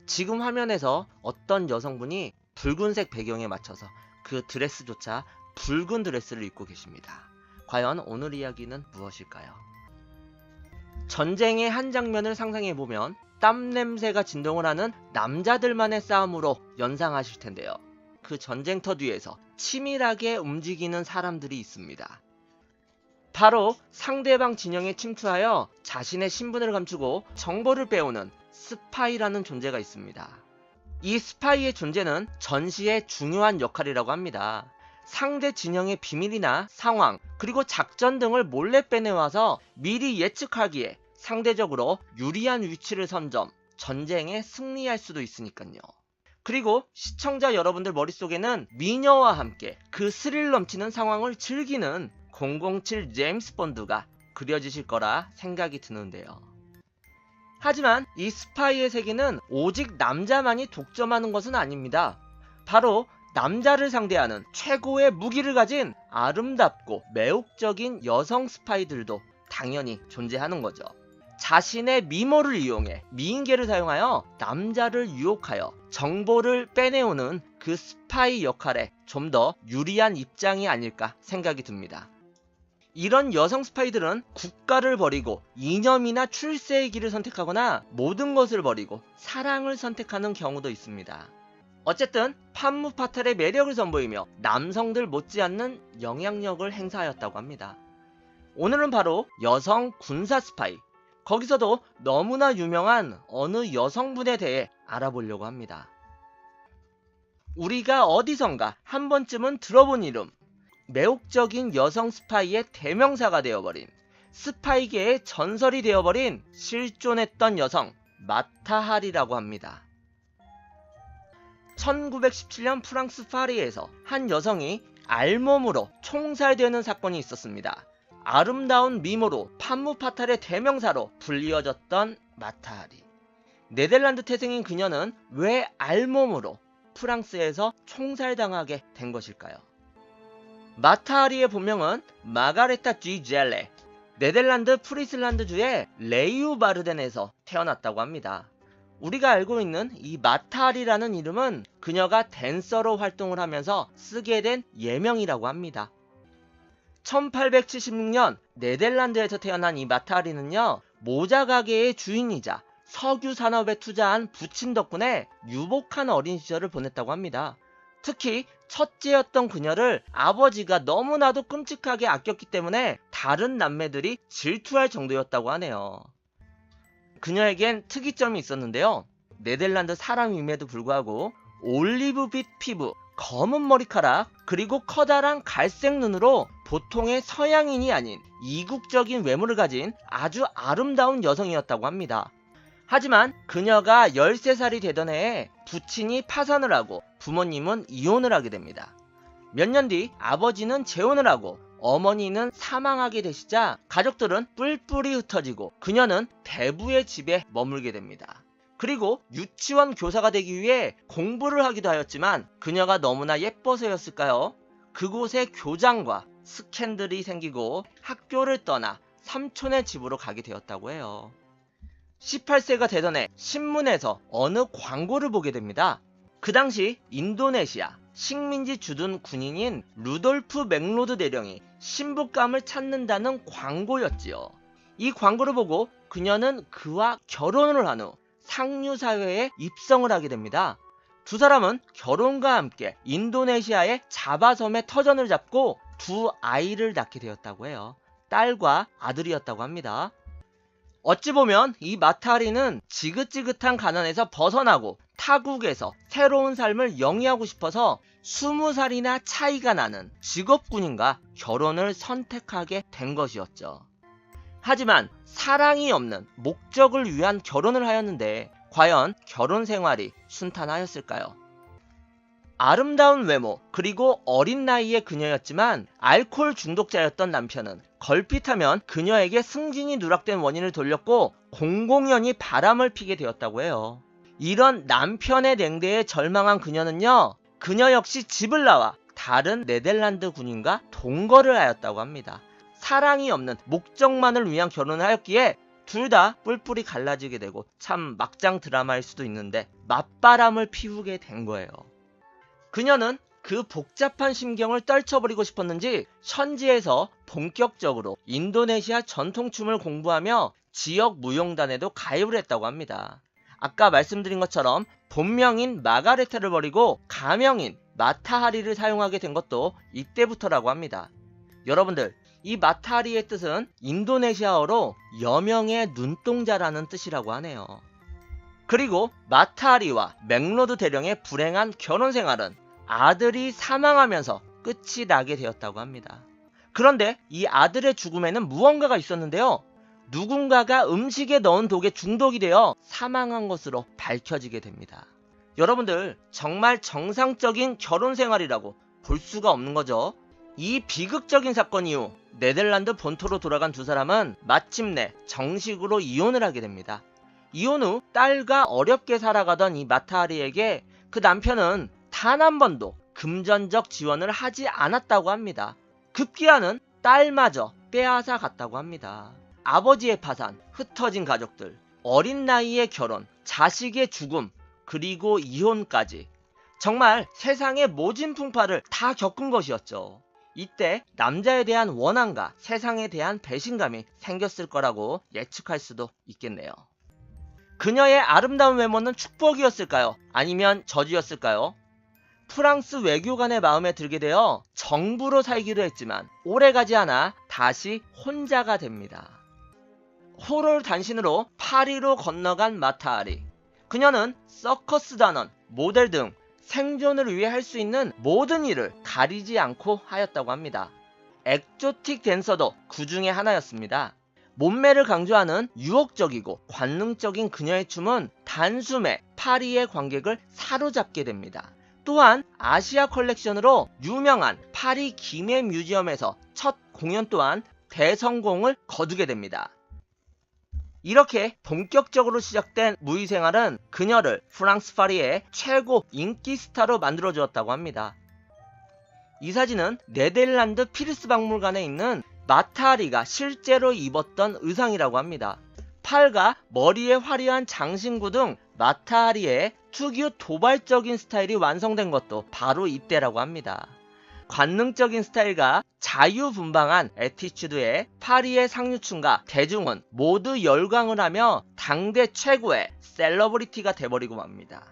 지금 화면에서 어떤 여성분이 붉은색 배경에 맞춰서 그 드레스조차 붉은 드레스를 입고 계십니다. 과연 오늘 이야기는 무엇일까요? 전쟁의 한 장면을 상상해보면 땀 냄새가 진동을 하는 남자들만의 싸움으로 연상하실 텐데요. 그 전쟁터 뒤에서 치밀하게 움직이는 사람들이 있습니다. 바로 상대방 진영에 침투하여 자신의 신분을 감추고 정보를 빼오는 스파이라는 존재가 있습니다. 이 스파이의 존재는 전시의 중요한 역할이라고 합니다. 상대 진영의 비밀이나 상황, 그리고 작전 등을 몰래 빼내와서 미리 예측하기에 상대적으로 유리한 위치를 선점, 전쟁에 승리할 수도 있으니까요. 그리고 시청자 여러분들 머릿속에는 미녀와 함께 그 스릴 넘치는 상황을 즐기는 007 제임스 본드가 그려지실 거라 생각이 드는데요. 하지만 이 스파이의 세계는 오직 남자만이 독점하는 것은 아닙니다. 바로 남자를 상대하는 최고의 무기를 가진 아름답고 매혹적인 여성 스파이들도 당연히 존재하는 거죠. 자신의 미모를 이용해 미인계를 사용하여 남자를 유혹하여 정보를 빼내오는 그 스파이 역할에 좀 더 유리한 입장이 아닐까 생각이 듭니다. 이런 여성 스파이들은 국가를 버리고 이념이나 출세의 길을 선택하거나 모든 것을 버리고 사랑을 선택하는 경우도 있습니다. 어쨌든 판무 파탈의 매력을 선보이며 남성들 못지않는 영향력을 행사하였다고 합니다. 오늘은 바로 여성 군사 스파이, 거기서도 너무나 유명한 어느 여성분에 대해 알아보려고 합니다. 우리가 어디선가 한 번쯤은 들어본 이름, 매혹적인 여성 스파이의 대명사가 되어버린, 스파이계의 전설이 되어버린 실존했던 여성 마타 하리라고 합니다. 1917년 프랑스 파리에서 한 여성이 알몸으로 총살되는 사건이 있었습니다. 아름다운 미모로 판무 파탈의 대명사로 불리워졌던 마타 하리. 네덜란드 태생인 그녀는 왜 알몸으로 프랑스에서 총살당하게 된 것일까요? 마타 하리의 본명은 마가레타 쥐 젤레, 네덜란드 프리슬란드주의 레이우바르덴에서 태어났다고 합니다. 우리가 알고 있는 이 마타 하리라는 이름은 그녀가 댄서로 활동을 하면서 쓰게 된 예명이라고 합니다. 1876년 네덜란드에서 태어난 이 마타 하리는요, 모자 가게의 주인이자 석유 산업에 투자한 부친 덕분에 유복한 어린 시절을 보냈다고 합니다. 특히 첫째였던 그녀를 아버지가 너무나도 끔찍하게 아꼈기 때문에 다른 남매들이 질투할 정도였다고 하네요. 그녀에겐 특이점이 있었는데요. 네덜란드 사람임에도 불구하고 올리브빛 피부, 검은 머리카락, 그리고 커다란 갈색 눈으로 보통의 서양인이 아닌 이국적인 외모를 가진 아주 아름다운 여성이었다고 합니다. 하지만 그녀가 13살이 되던 해에 부친이 파산을 하고 부모님은 이혼을 하게 됩니다. 몇 년 뒤 아버지는 재혼을 하고 어머니는 사망하게 되시자 가족들은 뿔뿔이 흩어지고 그녀는 대부의 집에 머물게 됩니다. 그리고 유치원 교사가 되기 위해 공부를 하기도 하였지만 그녀가 너무나 예뻐서였을까요? 그곳에 교장과 스캔들이 생기고 학교를 떠나 삼촌의 집으로 가게 되었다고 해요. 18세가 되던 해 신문에서 어느 광고를 보게 됩니다. 그 당시 인도네시아 식민지 주둔 군인인 루돌프 맥로드 대령이 신부감을 찾는다는 광고였지요. 이 광고를 보고 그녀는 그와 결혼을 한 후 상류사회에 입성을 하게 됩니다. 두 사람은 결혼과 함께 인도네시아의 자바섬에 터전을 잡고 두 아이를 낳게 되었다고 해요. 딸과 아들이었다고 합니다. 어찌 보면 이 마타 하리는 지긋지긋한 가난에서 벗어나고 타국에서 새로운 삶을 영위하고 싶어서 20살이나 차이가 나는 직업군인과 결혼을 선택하게 된 것이었죠. 하지만 사랑이 없는 목적을 위한 결혼을 하였는데 과연 결혼 생활이 순탄하였을까요? 아름다운 외모 그리고 어린 나이의 그녀였지만 알코올 중독자였던 남편은 걸핏하면 그녀에게 승진이 누락된 원인을 돌렸고 공공연히 바람을 피게 되었다고 해요. 이런 남편의 냉대에 절망한 그녀는요, 그녀 역시 집을 나와 다른 네덜란드 군인과 동거를 하였다고 합니다. 사랑이 없는 목적만을 위한 결혼을 하였기에 둘 다 뿔뿔이 갈라지게 되고 참 막장 드라마일 수도 있는데 맞바람을 피우게 된 거예요. 그녀는 그 복잡한 심경을 떨쳐버리고 싶었는지 현지에서 본격적으로 인도네시아 전통춤을 공부하며 지역 무용단에도 가입을 했다고 합니다. 아까 말씀드린 것처럼 본명인 마가레타를 버리고 가명인 마타하리를 사용하게 된 것도 이때부터라고 합니다. 여러분들, 이 마타하리의 뜻은 인도네시아어로 여명의 눈동자라는 뜻이라고 하네요. 그리고 마타하리와 맥로드 대령의 불행한 결혼 생활은 아들이 사망하면서 끝이 나게 되었다고 합니다. 그런데 이 아들의 죽음에는 무언가가 있었는데요. 누군가가 음식에 넣은 독에 중독이 되어 사망한 것으로 밝혀지게 됩니다. 여러분들, 정말 정상적인 결혼 생활이라고 볼 수가 없는 거죠. 이 비극적인 사건 이후 네덜란드 본토로 돌아간 두 사람은 마침내 정식으로 이혼을 하게 됩니다. 이혼 후 딸과 어렵게 살아가던 이 마타하리에게 그 남편은 단 한 번도 금전적 지원을 하지 않았다고 합니다. 급기야는 딸마저 빼앗아 갔다고 합니다. 아버지의 파산, 흩어진 가족들, 어린 나이에 결혼, 자식의 죽음, 그리고 이혼까지 정말 세상의 모진 풍파를 다 겪은 것이었죠. 이때 남자에 대한 원한과 세상에 대한 배신감이 생겼을 거라고 예측할 수도 있겠네요. 그녀의 아름다운 외모는 축복이었을까요? 아니면 저주였을까요? 프랑스 외교관의 마음에 들게 되어 정부로 살기도 했지만 오래가지 않아 다시 혼자가 됩니다. 호롤 단신으로 파리로 건너간 마타하리. 그녀는 서커스 단원, 모델 등 생존을 위해 할 수 있는 모든 일을 가리지 않고 하였다고 합니다. 엑조틱 댄서도 그 중에 하나였습니다. 몸매를 강조하는 유혹적이고 관능적인 그녀의 춤은 단숨에 파리의 관객을 사로잡게 됩니다. 또한 아시아 컬렉션으로 유명한 파리 기내 뮤지엄에서 첫 공연 또한 대성공을 거두게 됩니다. 이렇게 본격적으로 시작된 무희 생활은 그녀를 프랑스 파리의 최고 인기 스타로 만들어 주었다고 합니다. 이 사진은 네덜란드 피르스 박물관에 있는 마타하리가 실제로 입었던 의상이라고 합니다. 팔과 머리에 화려한 장신구 등 마타하리의 특유 도발적인 스타일이 완성된 것도 바로 이때라고 합니다. 관능적인 스타일과 자유분방한 애티튜드에 파리의 상류층과 대중은 모두 열광을 하며 당대 최고의 셀러브리티가 돼버리고 맙니다.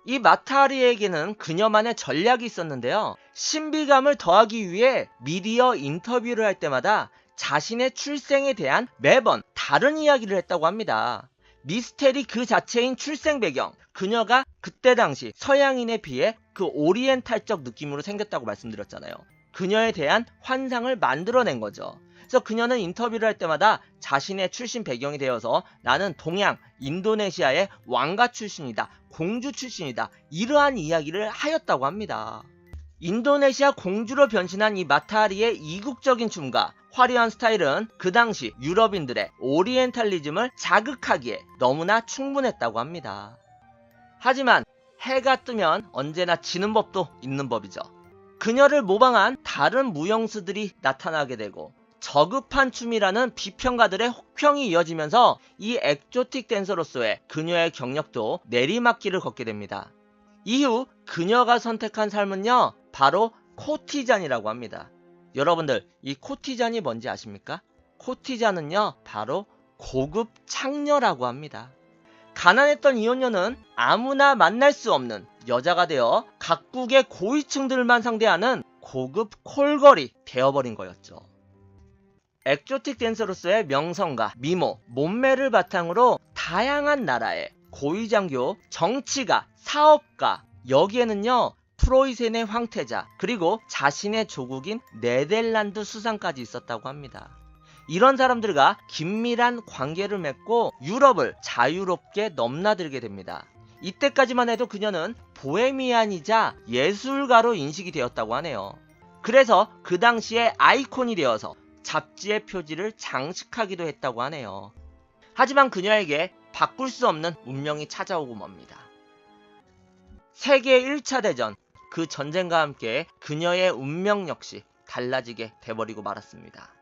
이 마타하리에게는 그녀만의 전략이 있었는데요. 신비감을 더하기 위해 미디어 인터뷰를 할 때마다 자신의 출생에 대한 매번 다른 이야기를 했다고 합니다. 미스테리 그 자체인 출생 배경, 그녀가 그때 당시 서양인에 비해 그 오리엔탈적 느낌으로 생겼다고 말씀드렸잖아요. 그녀에 대한 환상을 만들어낸 거죠. 그래서 그녀는 인터뷰를 할 때마다 자신의 출신 배경이 되어서 나는 동양, 인도네시아의 왕가 출신이다, 공주 출신이다, 이러한 이야기를 하였다고 합니다. 인도네시아 공주로 변신한 이 마타하리의 이국적인 춤과 화려한 스타일은 그 당시 유럽인들의 오리엔탈리즘을 자극하기에 너무나 충분했다고 합니다. 하지만 해가 뜨면 언제나 지는 법도 있는 법이죠. 그녀를 모방한 다른 무용수들이 나타나게 되고 저급한 춤이라는 비평가들의 혹평이 이어지면서 이 엑조틱 댄서로서의 그녀의 경력도 내리막길을 걷게 됩니다. 이후 그녀가 선택한 삶은요, 바로 코티잔이라고 합니다. 여러분들, 이 코티잔이 뭔지 아십니까? 코티잔은요, 바로 고급 창녀라고 합니다. 가난했던 이혼녀는 아무나 만날 수 없는 여자가 되어 각국의 고위층들만 상대하는 고급 콜걸이 되어버린 거였죠. 엑조틱 댄서로서의 명성과 미모, 몸매를 바탕으로 다양한 나라의 고위장교, 정치가, 사업가, 여기에는요 프로이센의 황태자, 그리고 자신의 조국인 네덜란드 수상까지 있었다고 합니다. 이런 사람들과 긴밀한 관계를 맺고 유럽을 자유롭게 넘나들게 됩니다. 이때까지만 해도 그녀는 보헤미안이자 예술가로 인식이 되었다고 하네요. 그래서 그 당시에 아이콘이 되어서 잡지의 표지를 장식하기도 했다고 하네요. 하지만 그녀에게 바꿀 수 없는 운명이 찾아오고 맙니다. 세계 1차 대전, 그 전쟁과 함께 그녀의 운명 역시 달라지게 돼버리고 말았습니다.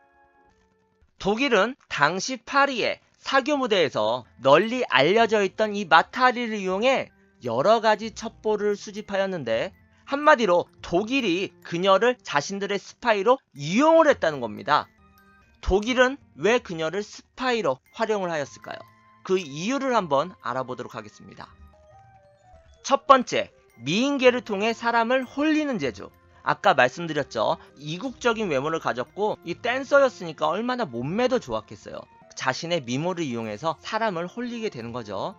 독일은 당시 파리에 사교 무대에서 널리 알려져 있던 이 마타리를 이용해 여러 가지 첩보를 수집하였는데, 한마디로 독일이 그녀를 자신들의 스파이로 이용을 했다는 겁니다. 독일은 왜 그녀를 스파이로 활용을 하였을까요? 그 이유를 한번 알아보도록 하겠습니다. 첫 번째, 미인계를 통해 사람을 홀리는 재주. 아까 말씀드렸죠. 이국적인 외모를 가졌고 이 댄서였으니까 얼마나 몸매도 좋았겠어요. 자신의 미모를 이용해서 사람을 홀리게 되는 거죠.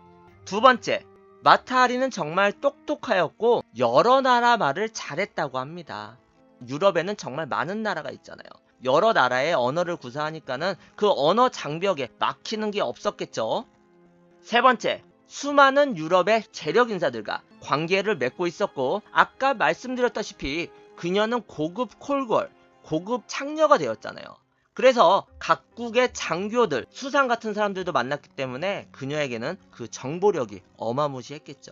두 번째, 마타하리는 정말 똑똑하였고 여러 나라 말을 잘했다고 합니다. 유럽에는 정말 많은 나라가 있잖아요. 여러 나라의 언어를 구사하니까는 그 언어 장벽에 막히는 게 없었겠죠. 세 번째, 수많은 유럽의 재력 인사들과 관계를 맺고 있었고, 아까 말씀드렸다시피 그녀는 고급 콜걸, 고급 창녀가 되었잖아요. 그래서 각국의 장교들, 수상 같은 사람들도 만났기 때문에 그녀에게는 그 정보력이 어마무시했겠죠.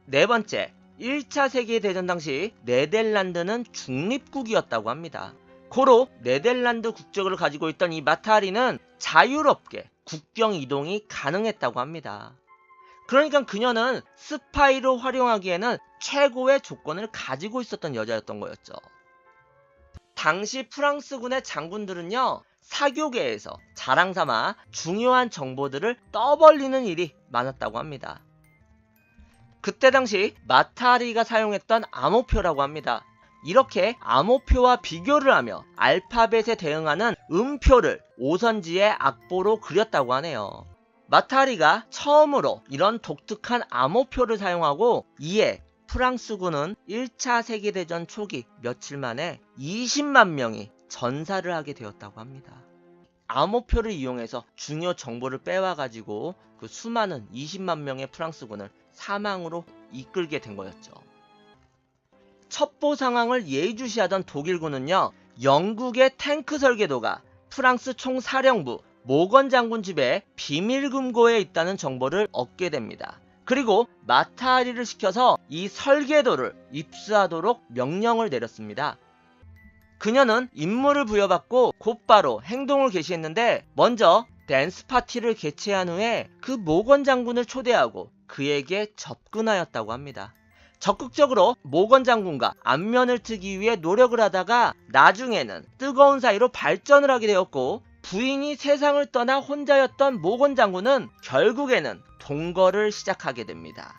네 번째, 1차 세계대전 당시 네덜란드는 중립국이었다고 합니다. 고로 네덜란드 국적을 가지고 있던 이 마타하리는 자유롭게 국경 이동이 가능했다고 합니다. 그러니까 그녀는 스파이로 활용하기에는 최고의 조건을 가지고 있었던 여자였던 거였죠. 당시 프랑스군의 장군들은요, 사교계에서 자랑삼아 중요한 정보들을 떠벌리는 일이 많았다고 합니다. 그때 당시 마타하리가 사용했던 암호표라고 합니다. 이렇게 암호표와 비교를 하며 알파벳에 대응하는 음표를 오선지의 악보로 그렸다고 하네요. 마타하리가 처음으로 이런 독특한 암호표를 사용하고, 이에 프랑스군은 1차 세계대전 초기 며칠 만에 20만 명이 전사를 하게 되었다고 합니다. 암호표를 이용해서 중요 정보를 빼와가지고 그 수많은 20만 명의 프랑스군을 사망으로 이끌게 된 거였죠. 첩보 상황을 예의주시하던 독일군은요, 영국의 탱크 설계도가 프랑스 총사령부 모건 장군 집에 비밀금고에 있다는 정보를 얻게 됩니다. 그리고 마타하리를 시켜서 이 설계도를 입수하도록 명령을 내렸습니다. 그녀는 임무를 부여받고 곧바로 행동을 개시했는데, 먼저 댄스 파티를 개최한 후에 그 모건 장군을 초대하고 그에게 접근하였다고 합니다. 적극적으로 모건 장군과 안면을 트기 위해 노력을 하다가 나중에는 뜨거운 사이로 발전을 하게 되었고, 부인이 세상을 떠나 혼자였던 모건 장군은 결국에는 동거를 시작하게 됩니다.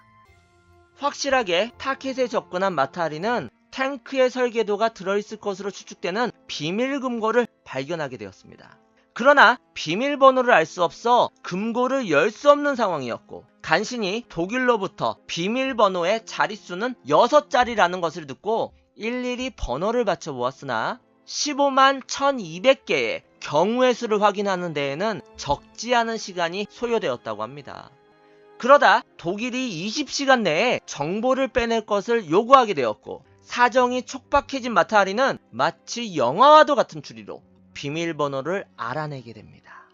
확실하게 타켓에 접근한 마타하리는 탱크의 설계도가 들어있을 것으로 추측되는 비밀금고를 발견하게 되었습니다. 그러나 비밀번호를 알 수 없어 금고를 열 수 없는 상황이었고, 간신히 독일로부터 비밀번호의 자릿수는 6자리라는 것을 듣고 일일이 번호를 맞춰보았으나 15만 1200개의 경우의 수를 확인하는 데에는 적지 않은 시간이 소요되었다고 합니다. 그러다 독일이 20시간 내에 정보를 빼낼 것을 요구하게 되었고, 사정이 촉박해진 마타하리는 마치 영화와도 같은 추리로 비밀번호를 알아내게 됩니다.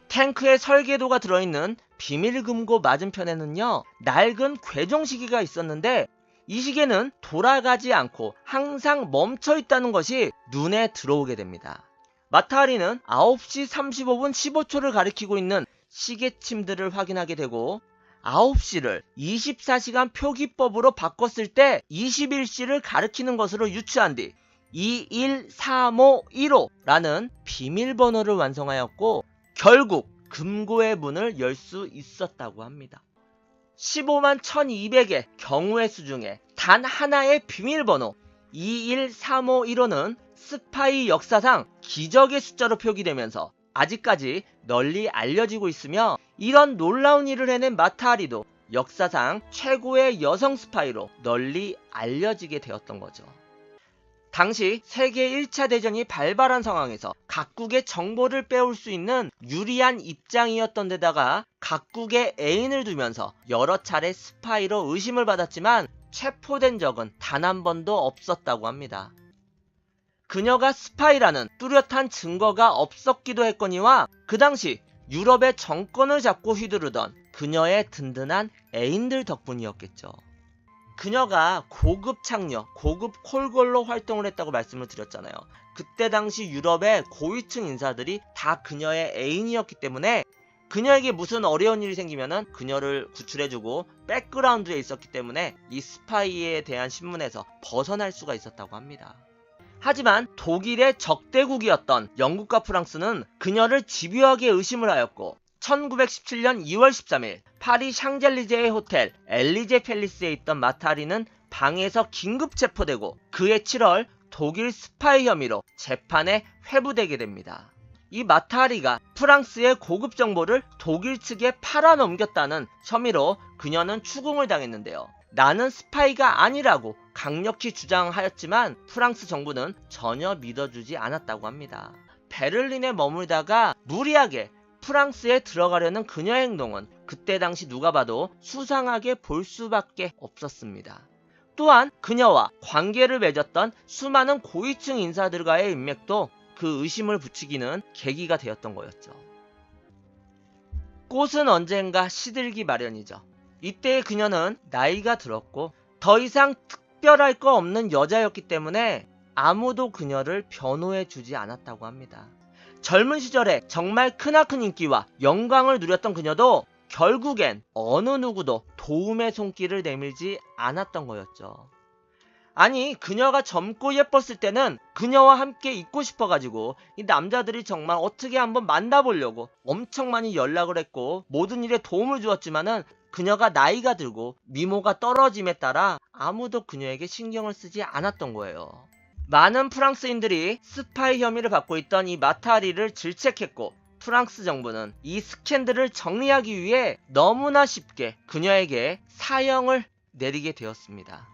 탱크의 설계도가 들어있는 비밀금고 맞은편에는요, 낡은 궤종시계가 있었는데, 이 시계는 돌아가지 않고 항상 멈춰 있다는 것이 눈에 들어오게 됩니다. 마타하리는 9시 35분 15초를 가리키고 있는 시계침들을 확인하게 되고, 9시를 24시간 표기법으로 바꿨을 때 21시를 가리키는 것으로 유추한 뒤 21351호라는 비밀번호를 완성하였고, 결국 금고의 문을 열 수 있었다고 합니다. 15만 1200의 경우의 수 중에 단 하나의 비밀번호 21351호는 스파이 역사상 기적의 숫자로 표기되면서 아직까지 널리 알려지고 있으며, 이런 놀라운 일을 해낸 마타하리도 역사상 최고의 여성 스파이로 널리 알려지게 되었던 거죠. 당시 세계 1차 대전이 발발한 상황에서 각국의 정보를 빼올 수 있는 유리한 입장이었던 데다가 각국의 애인을 두면서 여러 차례 스파이로 의심을 받았지만 체포된 적은 단 한 번도 없었다고 합니다. 그녀가 스파이라는 뚜렷한 증거가 없었기도 했거니와 그 당시 유럽의 정권을 잡고 휘두르던 그녀의 든든한 애인들 덕분이었겠죠. 그녀가 고급 창녀, 고급 콜걸로 활동을 했다고 말씀을 드렸잖아요. 그때 당시 유럽의 고위층 인사들이 다 그녀의 애인이었기 때문에 그녀에게 무슨 어려운 일이 생기면은 그녀를 구출해주고 백그라운드에 있었기 때문에 이 스파이에 대한 신문에서 벗어날 수가 있었다고 합니다. 하지만 독일의 적대국이었던 영국과 프랑스는 그녀를 집요하게 의심을 하였고 1917년 2월 13일 파리 샹젤리제의 호텔 엘리제 팰리스에 있던 마타리는 방에서 긴급 체포되고 그해 7월 독일 스파이 혐의로 재판에 회부되게 됩니다. 이 마타리가 프랑스의 고급 정보를 독일 측에 팔아넘겼다는 혐의로 그녀는 추궁을 당했는데요. 나는 스파이가 아니라고 강력히 주장하였지만 프랑스 정부는 전혀 믿어주지 않았다고 합니다. 베를린에 머물다가 무리하게 프랑스에 들어가려는 그녀의 행동은 그때 당시 누가 봐도 수상하게 볼 수밖에 없었습니다. 또한 그녀와 관계를 맺었던 수많은 고위층 인사들과의 인맥도 그 의심을 붙이기는 계기가 되었던 거였죠. 꽃은 언젠가 시들기 마련이죠. 이때의 그녀는 나이가 들었고 더 이상 특별할 거 없는 여자였기 때문에 아무도 그녀를 변호해 주지 않았다고 합니다. 젊은 시절에 정말 크나큰 인기와 영광을 누렸던 그녀도 결국엔 어느 누구도 도움의 손길을 내밀지 않았던 거였죠. 아니, 그녀가 젊고 예뻤을 때는 그녀와 함께 있고 싶어가지고 이 남자들이 정말 어떻게 한번 만나보려고 엄청 많이 연락을 했고 모든 일에 도움을 주었지만은 그녀가 나이가 들고 미모가 떨어짐에 따라 아무도 그녀에게 신경을 쓰지 않았던 거예요. 많은 프랑스인들이 스파이 혐의를 받고 있던 이 마타리를 질책했고 프랑스 정부는 이 스캔들을 정리하기 위해 너무나 쉽게 그녀에게 사형을 내리게 되었습니다.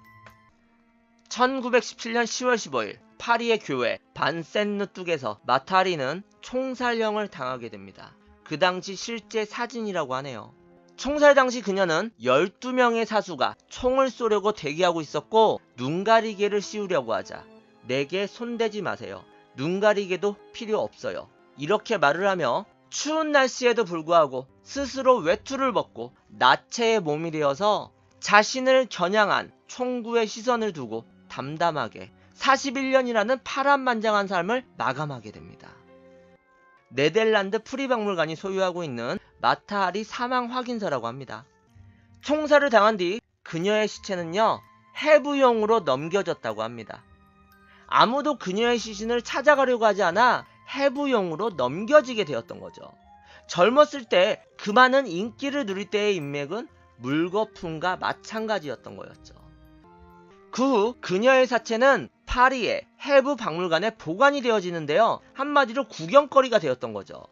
1917년 10월 15일 파리의 교회 반센르뚝에서 마타리는 총살형을 당하게 됩니다. 그 당시 실제 사진이라고 하네요. 총살 당시 그녀는 12명의 사수가 총을 쏘려고 대기하고 있었고 눈가리개를 씌우려고 하자 내게 손대지 마세요. 눈가리개도 필요 없어요. 이렇게 말을 하며 추운 날씨에도 불구하고 스스로 외투를 벗고 나체의 몸이 되어서 자신을 겨냥한 총구의 시선을 두고 담담하게 41년이라는 파란만장한 삶을 마감하게 됩니다. 네덜란드 프리박물관이 소유하고 있는 마타리 사망 확인서라고 합니다. 총살을 당한 뒤 그녀의 시체는요 해부용으로 넘겨졌다고 합니다. 아무도 그녀의 시신을 찾아가려고 하지 않아 해부용으로 넘겨지게 되었던 거죠. 젊었을 때 그 많은 인기를 누릴 때의 인맥은 물거품과 마찬가지였던 거였죠. 그 후 그녀의 사체는 파리의 해부 박물관에 보관이 되어지는데요. 한마디로 구경거리가 되었던 거죠.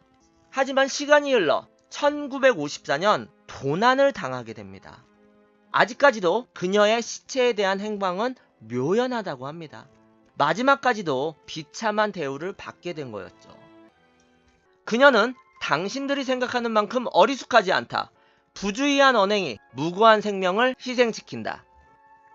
하지만 시간이 흘러 1954년 도난을 당하게 됩니다. 아직까지도 그녀의 시체에 대한 행방은 묘연하다고 합니다. 마지막까지도 비참한 대우를 받게 된 거였죠. 그녀는 당신들이 생각하는 만큼 어리숙하지 않다. 부주의한 언행이 무고한 생명을 희생시킨다.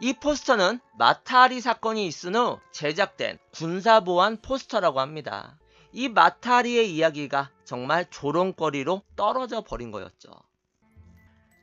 이 포스터는 마타리 사건이 있은 후 제작된 군사보안 포스터라고 합니다. 이 마타리의 이야기가 정말 조롱거리로 떨어져 버린 거였죠.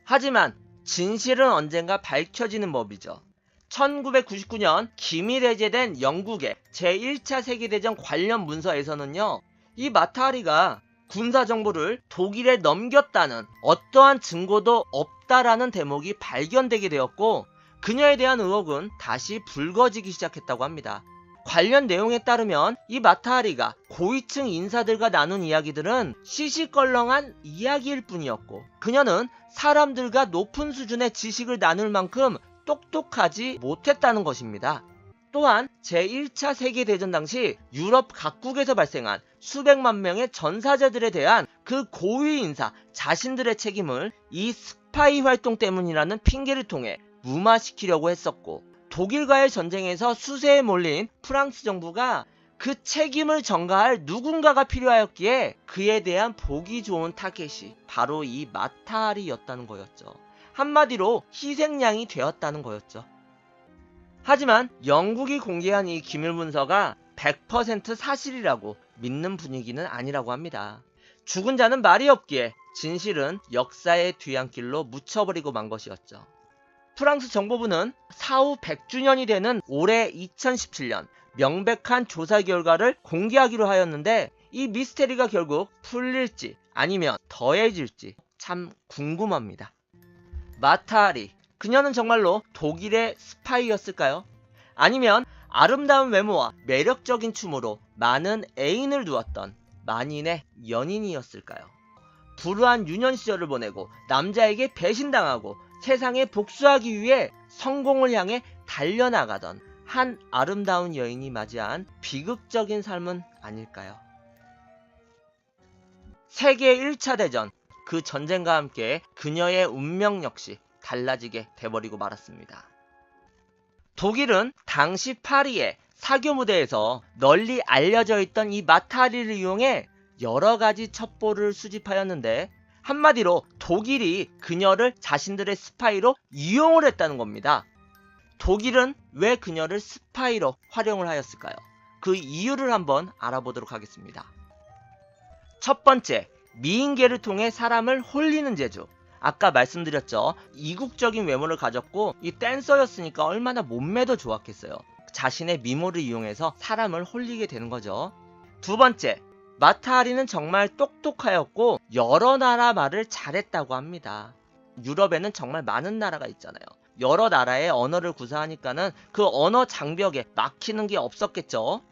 하지만 진실은 언젠가 밝혀지는 법이죠. 1999년 기밀 해제된 영국의 제1차 세계대전 관련 문서에서는요. 이 마타리가 군사정보를 독일에 넘겼다는 어떠한 증거도 없다라는 대목이 발견되게 되었고 그녀에 대한 의혹은 다시 불거지기 시작했다고 합니다. 관련 내용에 따르면 이 마타리가 고위층 인사들과 나눈 이야기들은 시시껄렁한 이야기일 뿐이었고 그녀는 사람들과 높은 수준의 지식을 나눌 만큼 똑똑하지 못했다는 것입니다. 또한 제1차 세계대전 당시 유럽 각국에서 발생한 수백만 명의 전사자들에 대한 그 고위 인사 자신들의 책임을 이 스파이 활동 때문이라는 핑계를 통해 무마시키려고 했었고 독일과의 전쟁에서 수세에 몰린 프랑스 정부가 그 책임을 전가할 누군가가 필요하였기에 그에 대한 보기 좋은 타겟이 바로 이 마타리였다는 거였죠. 한마디로 희생양이 되었다는 거였죠. 하지만 영국이 공개한 이 기밀문서가 100% 사실이라고 믿는 분위기는 아니라고 합니다. 죽은 자는 말이 없기에 진실은 역사의 뒤안길로 묻혀버리고 만 것이었죠. 프랑스 정보부는 사후 100주년이 되는 올해 2017년 명백한 조사 결과를 공개하기로 하였는데 이 미스테리가 결국 풀릴지 아니면 더해질지 참 궁금합니다. 마타하리, 그녀는 정말로 독일의 스파이였을까요? 아니면 아름다운 외모와 매력적인 춤으로 많은 애인을 두었던 만인의 연인이었을까요? 불우한 유년 시절을 보내고 남자에게 배신당하고 세상에 복수하기 위해 성공을 향해 달려나가던 한 아름다운 여인이 맞이한 비극적인 삶은 아닐까요? 세계 1차 대전, 그 전쟁과 함께 그녀의 운명 역시 달라지게 돼버리고 말았습니다. 독일은 당시 파리의 사교 무대에서 널리 알려져 있던 이 마타하리를 이용해 여러 가지 첩보를 수집하였는데 한마디로 독일이 그녀를 자신들의 스파이로 이용을 했다는 겁니다. 독일은 왜 그녀를 스파이로 활용을 하였을까요? 그 이유를 한번 알아보도록 하겠습니다. 첫 번째, 미인계를 통해 사람을 홀리는 재주. 아까 말씀드렸죠. 이국적인 외모를 가졌고 이 댄서였으니까 얼마나 몸매도 좋았겠어요. 자신의 미모를 이용해서 사람을 홀리게 되는 거죠. 두 번째, 마타하리는 정말 똑똑하였고 여러 나라 말을 잘했다고 합니다. 유럽에는 정말 많은 나라가 있잖아요. 여러 나라의 언어를 구사하니까는 그 언어 장벽에 막히는 게 없었겠죠.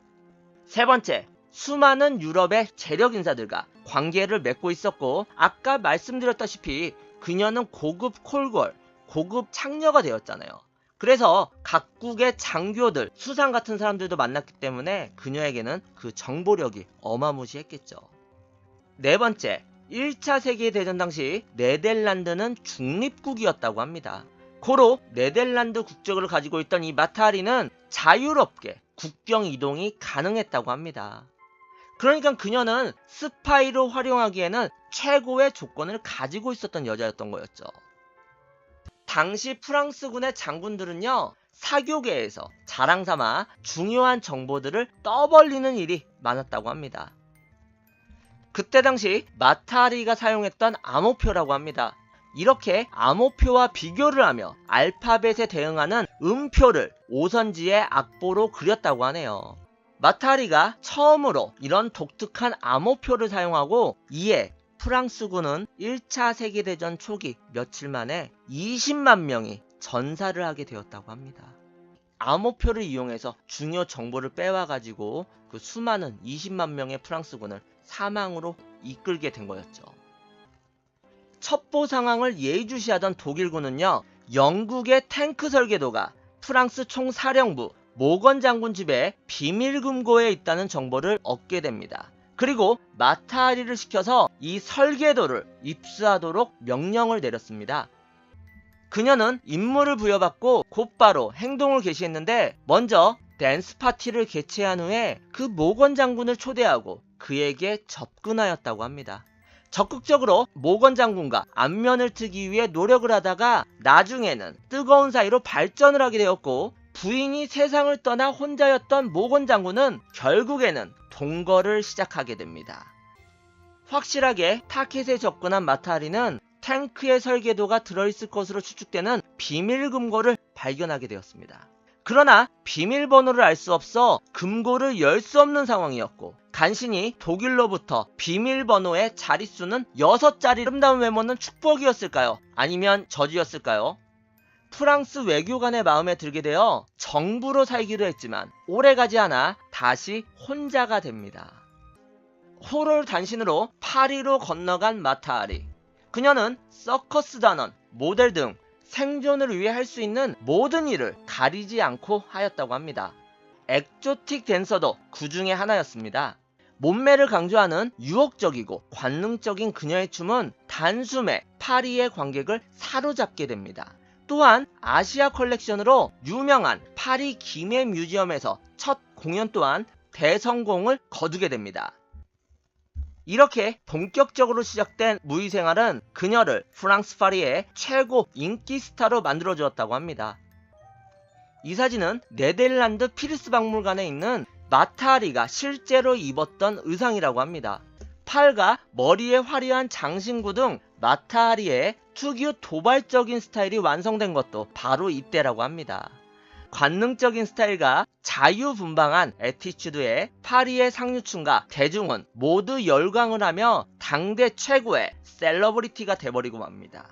세 번째, 수많은 유럽의 재력 인사들과 관계를 맺고 있었고 아까 말씀드렸다시피 그녀는 고급 콜걸, 고급 창녀가 되었잖아요. 그래서 각국의 장교들, 수상 같은 사람들도 만났기 때문에 그녀에게는 그 정보력이 어마무시했겠죠. 네 번째, 1차 세계대전 당시 네덜란드는 중립국이었다고 합니다. 고로 네덜란드 국적을 가지고 있던 이 마타하리는 자유롭게 국경 이동이 가능했다고 합니다. 그러니까 그녀는 스파이로 활용하기에는 최고의 조건을 가지고 있었던 여자였던 거였죠. 당시 프랑스군의 장군들은요, 사교계에서 자랑삼아 중요한 정보들을 떠벌리는 일이 많았다고 합니다. 그때 당시 마타하리가 사용했던 암호표라고 합니다. 이렇게 암호표와 비교를 하며 알파벳에 대응하는 음표를 오선지의 악보로 그렸다고 하네요. 마타하리가 처음으로 이런 독특한 암호표를 사용하고 이에 프랑스군은 1차 세계대전 초기 며칠 만에 20만 명이 전사를 하게 되었다고 합니다. 암호표를 이용해서 중요 정보를 빼와가지고 그 수많은 20만 명의 프랑스군을 사망으로 이끌게 된 거였죠. 첩보 상황을 예의주시하던 독일군은요, 영국의 탱크 설계도가 프랑스 총사령부 모건 장군 집에 비밀 금고에 있다는 정보를 얻게 됩니다. 그리고 마타하리를 시켜서 이 설계도를 입수하도록 명령을 내렸습니다. 그녀는 임무를 부여받고 곧바로 행동을 개시했는데 먼저 댄스 파티를 개최한 후에 그 모건 장군을 초대하고 그에게 접근하였다고 합니다. 적극적으로 모건 장군과 안면을 트기 위해 노력을 하다가 나중에는 뜨거운 사이로 발전을 하게 되었고 부인이 세상을 떠나 혼자였던 모건 장군은 결국에는 동거를 시작하게 됩니다. 확실하게 타켓에 접근한 마타하리는 탱크의 설계도가 들어있을 것으로 추측되는 비밀 금고를 발견하게 되었습니다. 그러나 비밀번호를 알 수 없어 금고를 열 수 없는 상황이었고 간신히 독일로부터 비밀번호의 자릿수는 6자리. 아름다운 외모는 축복이었을까요? 아니면 저주였을까요? 프랑스 외교관의 마음에 들게 되어 정부로 살기도 했지만 오래가지 않아 다시 혼자가 됩니다. 호를 단신으로 파리로 건너간 마타하리. 그녀는 서커스 단원, 모델 등 생존을 위해 할 수 있는 모든 일을 가리지 않고 하였다고 합니다. 엑조틱 댄서도 그 중에 하나였습니다. 몸매를 강조하는 유혹적이고 관능적인 그녀의 춤은 단숨에 파리의 관객을 사로잡게 됩니다. 또한 아시아 컬렉션으로 유명한 파리 기내 뮤지엄에서 첫 공연 또한 대성공을 거두게 됩니다. 이렇게 본격적으로 시작된 무희생활은 그녀를 프랑스 파리의 최고 인기 스타로 만들어주었다고 합니다. 이 사진은 네덜란드 피르스 박물관에 있는 마타하리가 실제로 입었던 의상이라고 합니다. 팔과 머리에 화려한 장신구 등 마타하리의 특유 도발적인 스타일이 완성된 것도 바로 이때라고 합니다. 관능적인 스타일과 자유분방한 애티튜드에 파리의 상류층과 대중은 모두 열광을 하며 당대 최고의 셀러브리티가 돼버리고 맙니다.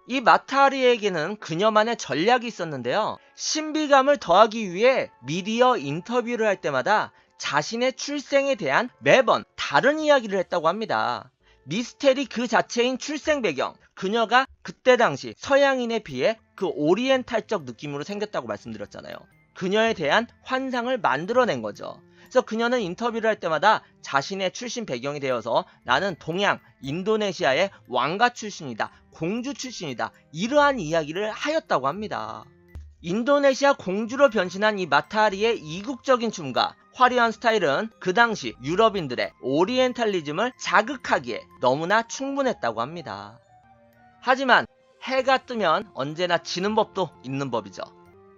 이 마타하리에게는 그녀만의 전략이 있었는데요. 신비감을 더하기 위해 미디어 인터뷰를 할 때마다 자신의 출생에 대한 매번 다른 이야기를 했다고 합니다. 미스테리 그 자체인 출생 배경, 그녀가 그때 당시 서양인에 비해 그 오리엔탈적 느낌으로 생겼다고 말씀드렸잖아요. 그녀에 대한 환상을 만들어낸 거죠. 그래서 그녀는 인터뷰를 할 때마다 자신의 출신 배경이 되어서 나는 동양, 인도네시아의 왕가 출신이다, 공주 출신이다, 이러한 이야기를 하였다고 합니다. 인도네시아 공주로 변신한 이 마타하리의 이국적인 춤과 화려한 스타일은 그 당시 유럽인들의 오리엔탈리즘을 자극하기에 너무나 충분했다고 합니다. 하지만 해가 뜨면 언제나 지는 법도 있는 법이죠.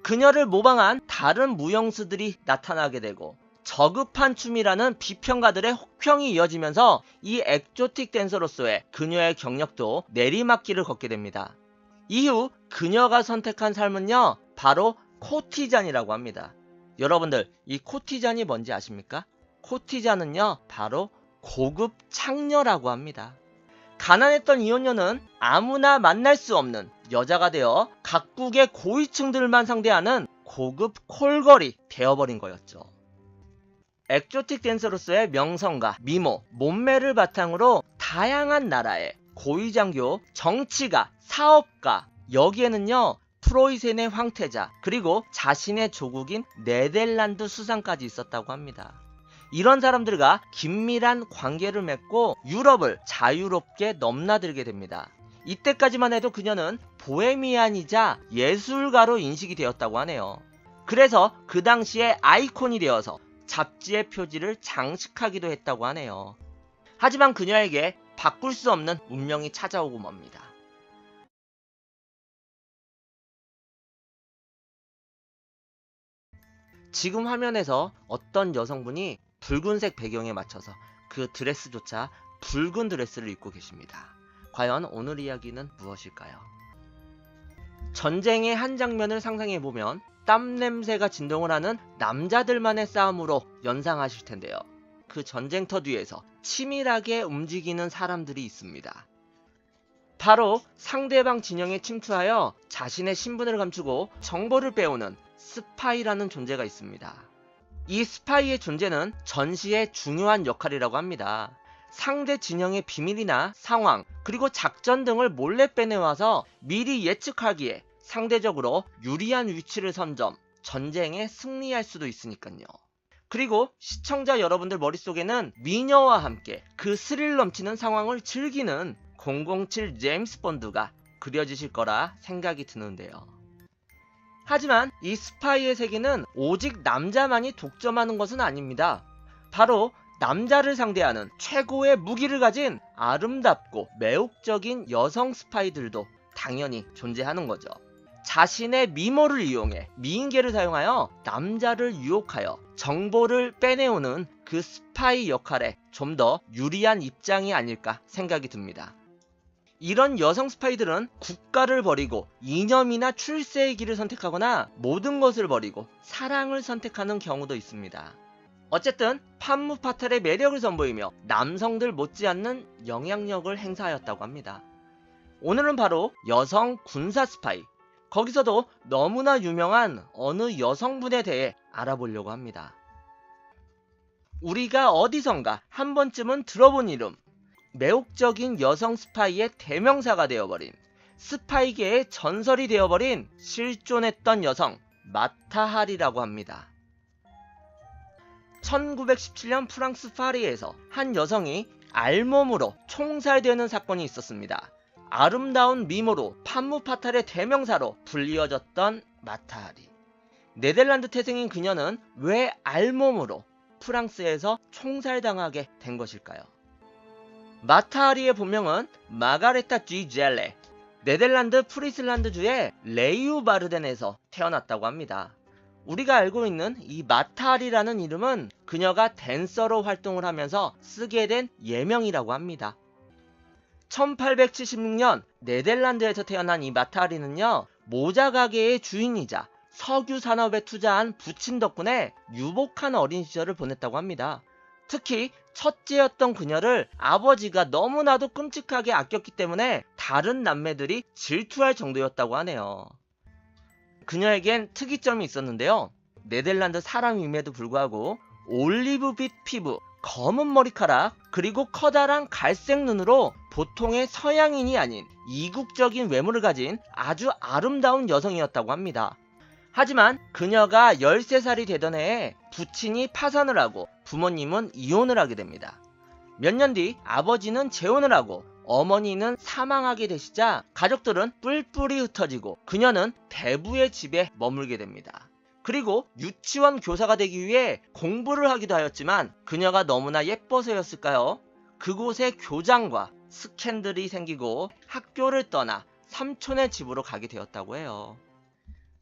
그녀를 모방한 다른 무용수들이 나타나게 되고 저급한 춤이라는 비평가들의 혹평이 이어지면서 이 엑조틱 댄서로서의 그녀의 경력도 내리막길을 걷게 됩니다. 이후 그녀가 선택한 삶은요, 바로 코티잔이라고 합니다. 여러분들, 이 코티잔이 뭔지 아십니까? 코티잔은요, 바로 고급 창녀라고 합니다. 가난했던 이혼녀는 아무나 만날 수 없는 여자가 되어 각국의 고위층들만 상대하는 고급 콜걸이 되어버린 거였죠. 엑조틱 댄서로서의 명성과 미모, 몸매를 바탕으로 다양한 나라의 고위장교, 정치가, 사업가, 여기에는요 프로이센의 황태자, 그리고 자신의 조국인 네덜란드 수상까지 있었다고 합니다. 이런 사람들과 긴밀한 관계를 맺고 유럽을 자유롭게 넘나들게 됩니다. 이때까지만 해도 그녀는 보헤미안이자 예술가로 인식이 되었다고 하네요. 그래서 그 당시에 아이콘이 되어서 잡지의 표지를 장식하기도 했다고 하네요. 하지만 그녀에게 바꿀 수 없는 운명이 찾아오고 맙니다. 지금 화면에서 어떤 여성분이 붉은색 배경에 맞춰서 그 드레스조차 붉은 드레스를 입고 계십니다. 과연 오늘 이야기는 무엇일까요? 전쟁의 한 장면을 상상해보면 땀 냄새가 진동을 하는 남자들만의 싸움으로 연상하실 텐데요. 그 전쟁터 뒤에서 치밀하게 움직이는 사람들이 있습니다. 바로 상대방 진영에 침투하여 자신의 신분을 감추고 정보를 빼오는 스파이라는 존재가 있습니다. 이 스파이의 존재는 전시의 중요한 역할이라고 합니다. 상대 진영의 비밀이나 상황, 그리고 작전 등을 몰래 빼내와서 미리 예측하기에 상대적으로 유리한 위치를 선점, 전쟁에 승리할 수도 있으니까요. 그리고 시청자 여러분들 머릿속에는 미녀와 함께 그 스릴 넘치는 상황을 즐기는 007 제임스 본드가 그려지실 거라 생각이 드는데요. 하지만 이 스파이의 세계는 오직 남자만이 독점하는 것은 아닙니다. 바로 남자를 상대하는 최고의 무기를 가진 아름답고 매혹적인 여성 스파이들도 당연히 존재하는 거죠. 자신의 미모를 이용해 미인계를 사용하여 남자를 유혹하여 정보를 빼내오는 그 스파이 역할에 좀 더 유리한 입장이 아닐까 생각이 듭니다. 이런 여성 스파이들은 국가를 버리고 이념이나 출세의 길을 선택하거나 모든 것을 버리고 사랑을 선택하는 경우도 있습니다. 어쨌든 판무파탈의 매력을 선보이며 남성들 못지않는 영향력을 행사하였다고 합니다. 오늘은 바로 여성 군사 스파이, 거기서도 너무나 유명한 어느 여성분에 대해 알아보려고 합니다. 우리가 어디선가 한 번쯤은 들어본 이름, 매혹적인 여성 스파이의 대명사가 되어버린, 스파이계의 전설이 되어버린 실존했던 여성 마타하리라고 합니다. 1917년 프랑스 파리에서 한 여성이 알몸으로 총살되는 사건이 있었습니다. 아름다운 미모로 판무파탈의 대명사로 불리워졌던 마타하리. 네덜란드 태생인 그녀는 왜 알몸으로 프랑스에서 총살당하게 된 것일까요? 마타하리의 본명은 마가레타 쥐 젤레, 네덜란드 프리슬란드주의 레이우바르덴에서 태어났다고 합니다. 우리가 알고 있는 이 마타하리라는 이름은 그녀가 댄서로 활동을 하면서 쓰게 된 예명이라고 합니다. 1876년 네덜란드에서 태어난 이 마타리는요, 모자 가게의 주인이자 석유 산업에 투자한 부친 덕분에 유복한 어린 시절을 보냈다고 합니다. 특히 첫째였던 그녀를 아버지가 너무나도 끔찍하게 아꼈기 때문에 다른 남매들이 질투할 정도였다고 하네요. 그녀에겐 특이점이 있었는데요. 네덜란드 사람임에도 불구하고 올리브빛 피부, 검은 머리카락, 그리고 커다란 갈색 눈으로 보통의 서양인이 아닌 이국적인 외모를 가진 아주 아름다운 여성이었다고 합니다. 하지만 그녀가 13살이 되던 해에 부친이 파산을 하고 부모님은 이혼을 하게 됩니다. 몇 년 뒤 아버지는 재혼을 하고 어머니는 사망하게 되시자 가족들은 뿔뿔이 흩어지고 그녀는 대부의 집에 머물게 됩니다. 그리고 유치원 교사가 되기 위해 공부를 하기도 하였지만 그녀가 너무나 예뻐서였을까요? 그곳에 교장과 스캔들이 생기고 학교를 떠나 삼촌의 집으로 가게 되었다고 해요.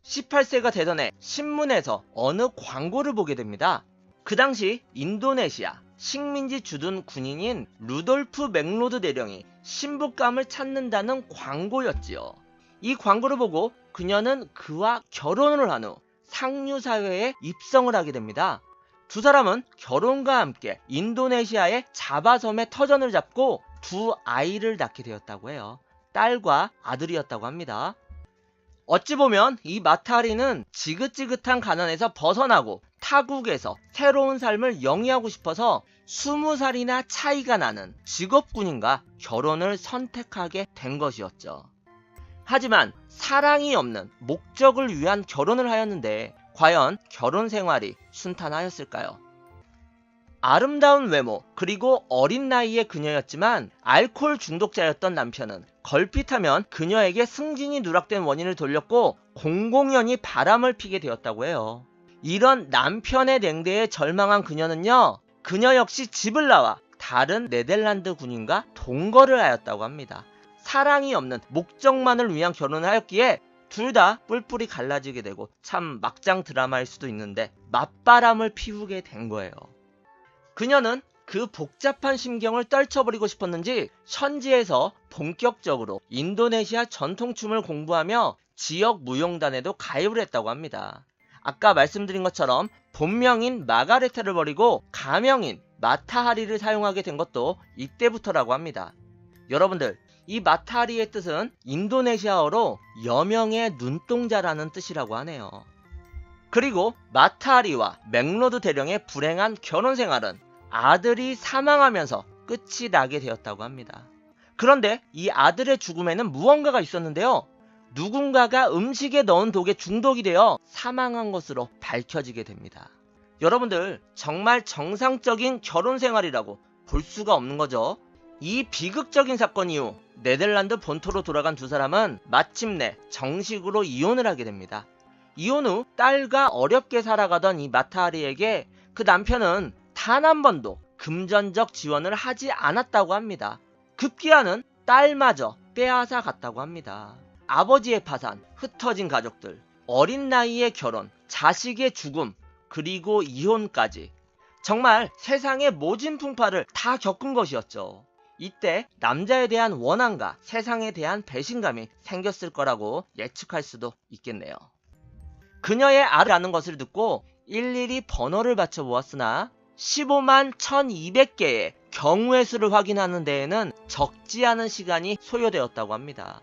18세가 되던 해 신문에서 어느 광고를 보게 됩니다. 그 당시 인도네시아 식민지 주둔 군인인 루돌프 맥로드 대령이 신부감을 찾는다는 광고였지요. 이 광고를 보고 그녀는 그와 결혼을 한 후 상류사회에 입성을 하게 됩니다. 두 사람은 결혼과 함께 인도네시아의 자바섬에 터전을 잡고 두 아이를 낳게 되었다고 해요. 딸과 아들이었다고 합니다. 어찌 보면 이 마타리는 지긋지긋한 가난에서 벗어나고 타국에서 새로운 삶을 영위하고 싶어서 20살이나 차이가 나는 직업군인과 결혼을 선택하게 된 것이었죠. 하지만 사랑이 없는 목적을 위한 결혼을 하였는데 과연 결혼 생활이 순탄하였을까요? 아름다운 외모 그리고 어린 나이의 그녀였지만 알코올 중독자였던 남편은 걸핏하면 그녀에게 승진이 누락된 원인을 돌렸고 공공연히 바람을 피게 되었다고 해요. 이런 남편의 냉대에 절망한 그녀는요, 그녀 역시 집을 나와 다른 네덜란드 군인과 동거를 하였다고 합니다. 사랑이 없는 목적만을 위한 결혼을 하였기에 둘 다 뿔뿔이 갈라지게 되고 참 막장 드라마일 수도 있는데 맞바람을 피우게 된 거예요. 그녀는 그 복잡한 심경을 떨쳐버리고 싶었는지 현지에서 본격적으로 인도네시아 전통춤을 공부하며 지역 무용단에도 가입을 했다고 합니다. 아까 말씀드린 것처럼 본명인 마가레타를 버리고 가명인 마타하리를 사용하게 된 것도 이때부터라고 합니다. 여러분들, 이 마타하리의 뜻은 인도네시아어로 여명의 눈동자라는 뜻이라고 하네요. 그리고 마타하리와 맥로드 대령의 불행한 결혼 생활은 아들이 사망하면서 끝이 나게 되었다고 합니다. 그런데 이 아들의 죽음에는 무언가가 있었는데요. 누군가가 음식에 넣은 독에 중독이 되어 사망한 것으로 밝혀지게 됩니다. 여러분들, 정말 정상적인 결혼 생활이라고 볼 수가 없는 거죠. 이 비극적인 사건 이후 네덜란드 본토로 돌아간 두 사람은 마침내 정식으로 이혼을 하게 됩니다. 이혼 후 딸과 어렵게 살아가던 이 마타하리에게 그 남편은 단 한 번도 금전적 지원을 하지 않았다고 합니다. 급기야는 딸마저 빼앗아 갔다고 합니다. 아버지의 파산, 흩어진 가족들, 어린 나이의 결혼, 자식의 죽음, 그리고 이혼까지 정말 세상의 모진 풍파를 다 겪은 것이었죠. 이때 남자에 대한 원한과 세상에 대한 배신감이 생겼을 거라고 예측할 수도 있겠네요. 그녀의 아라는 것을 듣고 일일이 번호를 맞춰보았으나 15만 1200개의 경우의 수를 확인하는 데에는 적지 않은 시간이 소요되었다고 합니다.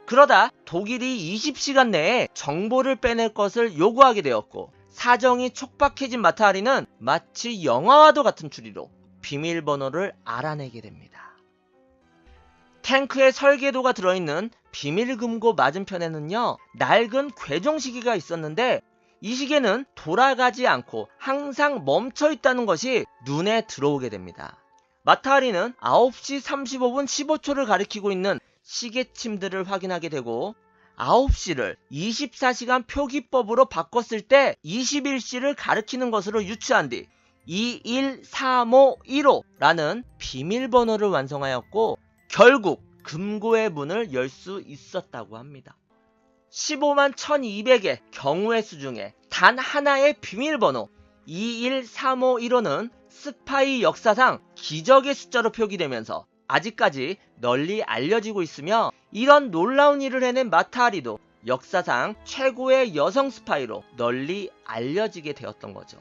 그러다 독일이 20시간 내에 정보를 빼낼 것을 요구하게 되었고 사정이 촉박해진 마타하리는 마치 영화와도 같은 추리로 비밀번호를 알아내게 됩니다. 탱크에 설계도가 들어있는 비밀금고 맞은편에는요, 낡은 궤종시계가 있었는데 이 시계는 돌아가지 않고 항상 멈춰 있다는 것이 눈에 들어오게 됩니다. 마타하리는 9시 35분 15초를 가리키고 있는 시계침들을 확인하게 되고 9시를 24시간 표기법으로 바꿨을 때 21시를 가리키는 것으로 유추한 뒤 213515라는 비밀번호를 완성하였고 결국 금고의 문을 열 수 있었다고 합니다. 15만 1200의 경우의 수 중에 단 하나의 비밀번호 213515는 스파이 역사상 기적의 숫자로 표기되면서 아직까지 널리 알려지고 있으며, 이런 놀라운 일을 해낸 마타하리도 역사상 최고의 여성 스파이로 널리 알려지게 되었던 거죠.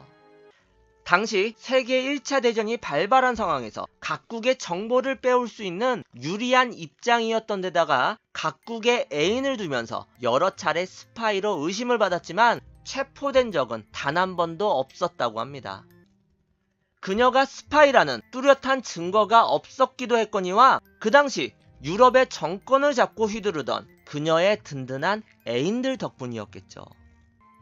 당시 세계 1차 대전이 발발한 상황에서 각국의 정보를 빼올 수 있는 유리한 입장이었던 데다가 각국의 애인을 두면서 여러 차례 스파이로 의심을 받았지만 체포된 적은 단 한 번도 없었다고 합니다. 그녀가 스파이라는 뚜렷한 증거가 없었기도 했거니와 그 당시 유럽의 정권을 잡고 휘두르던 그녀의 든든한 애인들 덕분이었겠죠.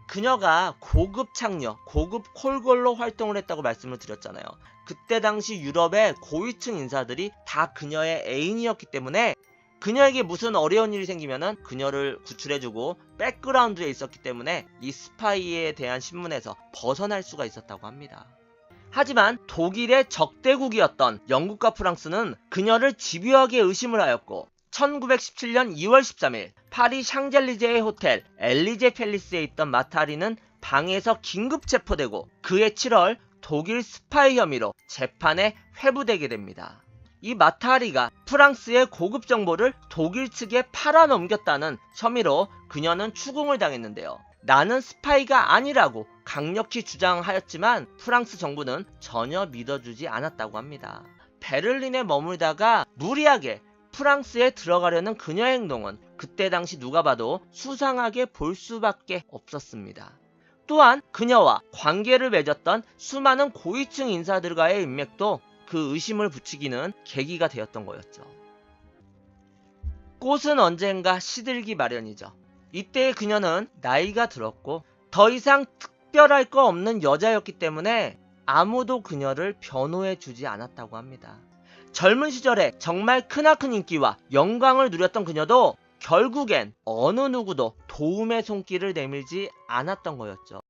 그녀가 고급 창녀, 고급 콜걸로 활동을 했다고 말씀을 드렸잖아요. 그때 당시 유럽의 고위층 인사들이 다 그녀의 애인이었기 때문에 그녀에게 무슨 어려운 일이 생기면은 그녀를 구출해주고 백그라운드에 있었기 때문에 이 스파이에 대한 신문에서 벗어날 수가 있었다고 합니다. 하지만 독일의 적대국이었던 영국과 프랑스는 그녀를 집요하게 의심을 하였고 1917년 2월 13일 파리 샹젤리제의 호텔 엘리제 팰리스에 있던 마타하리는 방에서 긴급 체포되고 그해 7월 독일 스파이 혐의로 재판에 회부되게 됩니다. 이 마타하리가 프랑스의 고급 정보를 독일 측에 팔아넘겼다는 혐의로 그녀는 추궁을 당했는데요. 나는 스파이가 아니라고 강력히 주장하였지만 프랑스 정부는 전혀 믿어주지 않았다고 합니다. 베를린에 머물다가 무리하게 프랑스에 들어가려는 그녀의 행동은 그때 당시 누가 봐도 수상하게 볼 수밖에 없었습니다. 또한 그녀와 관계를 맺었던 수많은 고위층 인사들과의 인맥도 그 의심을 붙이기는 계기가 되었던 거였죠. 꽃은 언젠가 시들기 마련이죠. 이때 그녀는 나이가 들었고 더 이상 특별할 거 없는 여자였기 때문에 아무도 그녀를 변호해 주지 않았다고 합니다. 젊은 시절에 정말 크나큰 인기와 영광을 누렸던 그녀도 결국엔 어느 누구도 도움의 손길을 내밀지 않았던 거였죠.